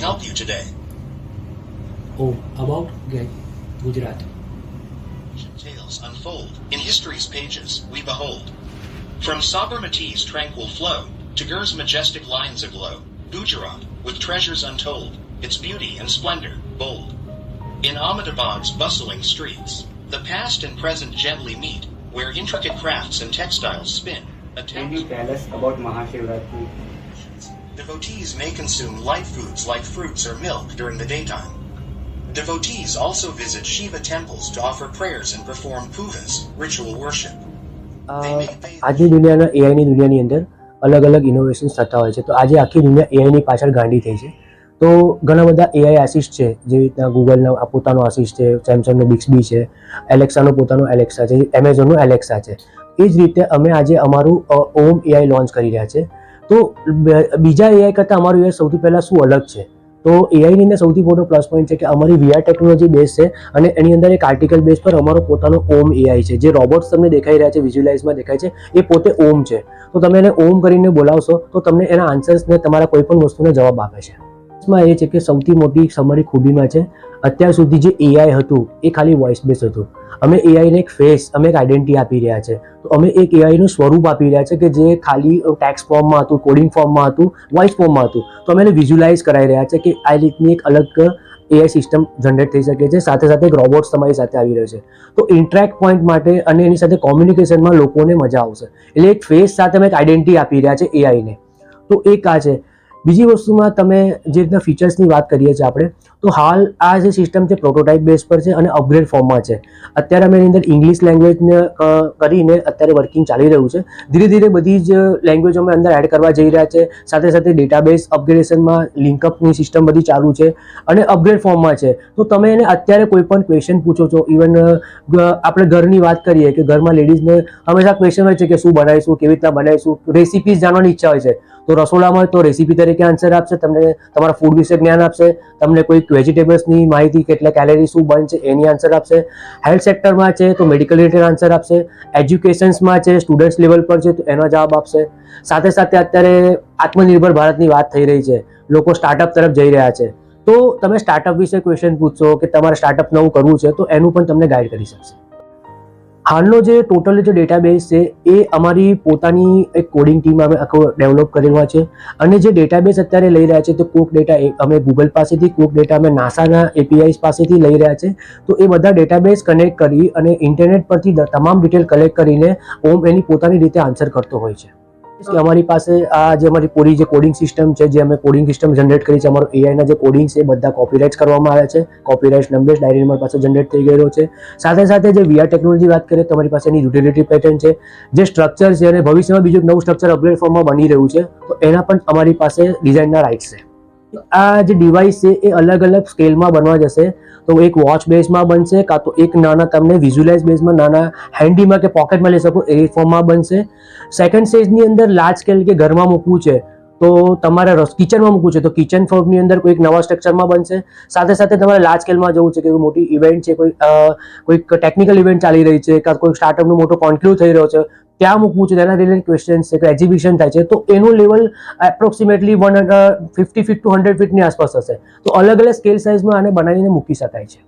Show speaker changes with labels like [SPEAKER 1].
[SPEAKER 1] help you today?
[SPEAKER 2] Oh, about Gujarat.
[SPEAKER 1] Tales unfold. In history's pages, we behold. From Sabarmati's tranquil flow, to Gur's majestic lines aglow, Gujarat, with treasures untold, its beauty and splendor, bold. In Ahmedabad's bustling streets, the past and present gently meet, where intricate crafts and textiles spin.
[SPEAKER 3] Can you tell us about Mahashivratri?
[SPEAKER 1] Devotees may consume light foods like fruits or milk during the daytime. Devotees also visit Shiva temples to offer prayers and perform pujas, ritual worship.
[SPEAKER 2] આજની દુનિયાના એઆઈની દુનિયાની અંદર અલગ અલગ innovations થતા હોય છે. તો આજે આખી દુનિયા એઆઈની પાછળ ગાંડી થઈ છે. તો ઘણા બધા એઆઈ આસિસ્ટ છે, જેવી રીતના ગૂગલનો પોતાનો આસિસ્ટ છે, સેમસંગનો બિક્સબી છે, એલેક્સાનો પોતાનો એલેક્સા છે, એમેઝોનનો એલેક્સા છે. એ જ રીતે અમે આજે અમારું ઓમ એઆઈ લોન્ચ કરી રહ્યા છે. તો બીજા એઆઈ કરતાં અમારું એઆઈ સૌથી પહેલાં શું અલગ છે? તો એઆઈની અંદર સૌથી મોટો પ્લસ પોઈન્ટ છે કે અમારી વીઆર ટેકનોલોજી બેઝ છે અને એની અંદર એક આર્ટિકલ બેઝ પર અમારો પોતાનો ઓમ એઆઈ છે. જે રોબોટ્સ તમને દેખાઈ રહ્યા છે, વિઝ્યુલાઇઝમાં દેખાય છે, એ પોતે ઓમ છે. તો તમે એને ઓમ કરીને બોલાવશો તો તમને એના આન્સર્સને તમારા કોઈ પણ વસ્તુનો જવાબ આપે છે. માં એ છે કે સૌથી મોટી અમારી ખૂબીમાં છે, અત્યાર સુધી જે એઆઈ હતું એ ખાલી વોઇસ બેઝ હતું. અમે એઆઈને એક ફેસ, અમે એક આઈડેન્ટિટી આપી રહ્યા છે. તો અમે એક એઆઈનું સ્વરૂપ આપી રહ્યા છે કે જે ખાલી ટેક્સ્ટ ફોર્મમાં હતું, કોડિંગ ફોર્મમાં હતું, વોઇસ ફોર્મમાં હતું. તો અમે એને વિઝ્યુલાઇઝ કરાવી રહ્યા છે કે આ રીતની એક અલગ એઆઈ સિસ્ટમ જનરેટ થઈ શકે છે. સાથે સાથે એક રોબોટ્સ તમારી સાથે આવી રહ્યો છે. તો ઇન્ટરેક્ટ પોઈન્ટ માટે અને એની સાથે કોમ્યુનિકેશનમાં લોકોને મજા આવશે. એટલે એક ફેસ સાથે અમે એક આઈડેન્ટિટી આપી રહ્યા છે એઆઈને. તો એક આ છે. બીજી વસ્તુમાં તમે જે રીતના ફીચર્સની વાત કરીએ છીએ આપણે, તો હાલ આ જે સિસ્ટમ છે પ્રોટોટાઇપ બેઝ પર છે અને અપગ્રેડ ફોર્મમાં છે. અત્યારે અમે એની અંદર ઇંગ્લિશ લેંગ્વેજને કરીને અત્યારે વર્કિંગ ચાલી રહ્યું છે. ધીરે ધીરે બધી જ લેંગ્વેજો અમે અંદર એડ કરવા જઈ રહ્યા છે. સાથે સાથે ડેટાબેઝ અપગ્રેડેશનમાં લિંકઅપની સિસ્ટમ બધી ચાલુ છે અને અપગ્રેડ ફોર્મમાં છે. તો તમે એને અત્યારે કોઈ પણ ક્વેશ્ચન પૂછો છો, ઇવન આપણે ઘરની વાત કરીએ કે ઘરમાં લેડીઝને હંમેશા ક્વેશ્ચન હોય છે કે શું બનાવીશું, કેવી રીતના બનાવીશું, રેસિપીઝ જાણવાની ઈચ્છા હોય છે. તો રસોડામાં તો રેસીપી તરીકે આન્સર આપશે, તમને તમારા ફૂડ વિશે જ્ઞાન આપશે, તમને કોઈ વેજીટેબલ્સની માહિતી, કેટલા કેલેરી શું બનશે એની આન્સર આપશે. હેલ્થ સેક્ટરમાં છે તો મેડિકલ રિલેટેડ આન્સર આપશે. એજ્યુકેશન્સમાં છે, સ્ટુડન્ટ્સ લેવલ પર છે તો એનો જવાબ આપશે. સાથે સાથે અત્યારે આત્મનિર્ભર ભારતની વાત થઈ રહી છે, લોકો સ્ટાર્ટઅપ તરફ જઈ રહ્યા છે. તો તમે સ્ટાર્ટઅપ વિશે ક્વેશ્ચન પૂછશો કે તમારે સ્ટાર્ટઅપ નવું કરવું છે તો એનું પણ તમને ગાઈડ કરી શકશે. હાલનો જે ટોટલ જે ડેટાબેઝ છે એ અમારી પોતાની એક કોડિંગ ટીમ અમે આખો ડેવલપ કરેલો છે. અને જે ડેટાબેઝ અત્યારે લઈ રહ્યા છે તો કોક ડેટા અમે ગૂગલ પાસેથી, કોક ડેટા અમે નાસાના એપીઆઈસ પાસેથી લઈ રહ્યા છે. તો એ બધા ડેટાબેઝ કનેક્ટ કરી અને ઇન્ટરનેટ પરથી તમામ ડિટેલ કલેક્ટ કરીને ઓમ એની પોતાની રીતે આન્સર કરતો હોય છે. કે અમારી પાસે આ જે અમારી પૂરી જે કોડિંગ સિસ્ટમ છે, જે અમે કોડિંગ સિસ્ટમ જનરેટ કરી છે, અમારો એઆઈના જે કોડિંગ છે બધા કોપીરાઇટ્સ કરવામાં આવ્યા છે. કોપીરાઇટ્સ નંબર્સ ડાયરી નંબર પાસે જનરેટ થઈ ગયેલો છે. સાથે સાથે જે વીઆર ટેકનોલોજી વાત કરીએ તો અમારી પાસે એની યુટિલિટી પેટર્ન છે, જે સ્ટ્રક્ચર છે અને ભવિષ્યમાં બીજું નવું સ્ટ્રક્ચર અપગ્રેડ ફોર્મમાં બની રહ્યું છે. તો એના પણ અમારી પાસે ડિઝાઇનના રાઇટ્સ છે. આ જે ડિવાઇસ છે એ અલગ અલગ સ્કેલમાં બનવા જશે. તો એક વોચ બેઝમાં બનશે, કાં તો એક નાના તમને વિઝ્યુલાઇઝ બેઝમાં નાના હેન્ડીમાં કે પોકેટમાં લઈ શકો એ ફોર્મમાં બનશે. સેકન્ડ સ્ટેજની અંદર લાર્જ સ્કેલ કે ઘરમાં મૂકવું છે તો તમારે કિચનમાં મૂકવું છે તો કિચન ફોર્મની અંદર કોઈક નવા સ્ટ્રક્ચરમાં બનશે. સાથે સાથે તમારે લાર્જ સ્કેલમાં જવું છે કે કોઈ મોટી ઇવેન્ટ છે, કોઈક ટેકનિકલ ઇવેન્ટ ચાલી રહી છે, કાં કોઈ સ્ટાર્ટઅપનો મોટો કોન્ક્લુઝ થઈ રહ્યો છે, ત્યાં મૂકવું છે, તેના રિલેટેડ ક્વેશ્ચન્સ છે કે એક્ઝિબિશન થાય છે, તો એનું લેવલ એપ્રોક્સિમેટલી 50 ફીટ ટુ 100 ફીટની આસપાસ હશે. તો અલગ અલગ સ્કેલ સાઇઝમાં આને બનાવીને મૂકી શકાય છે.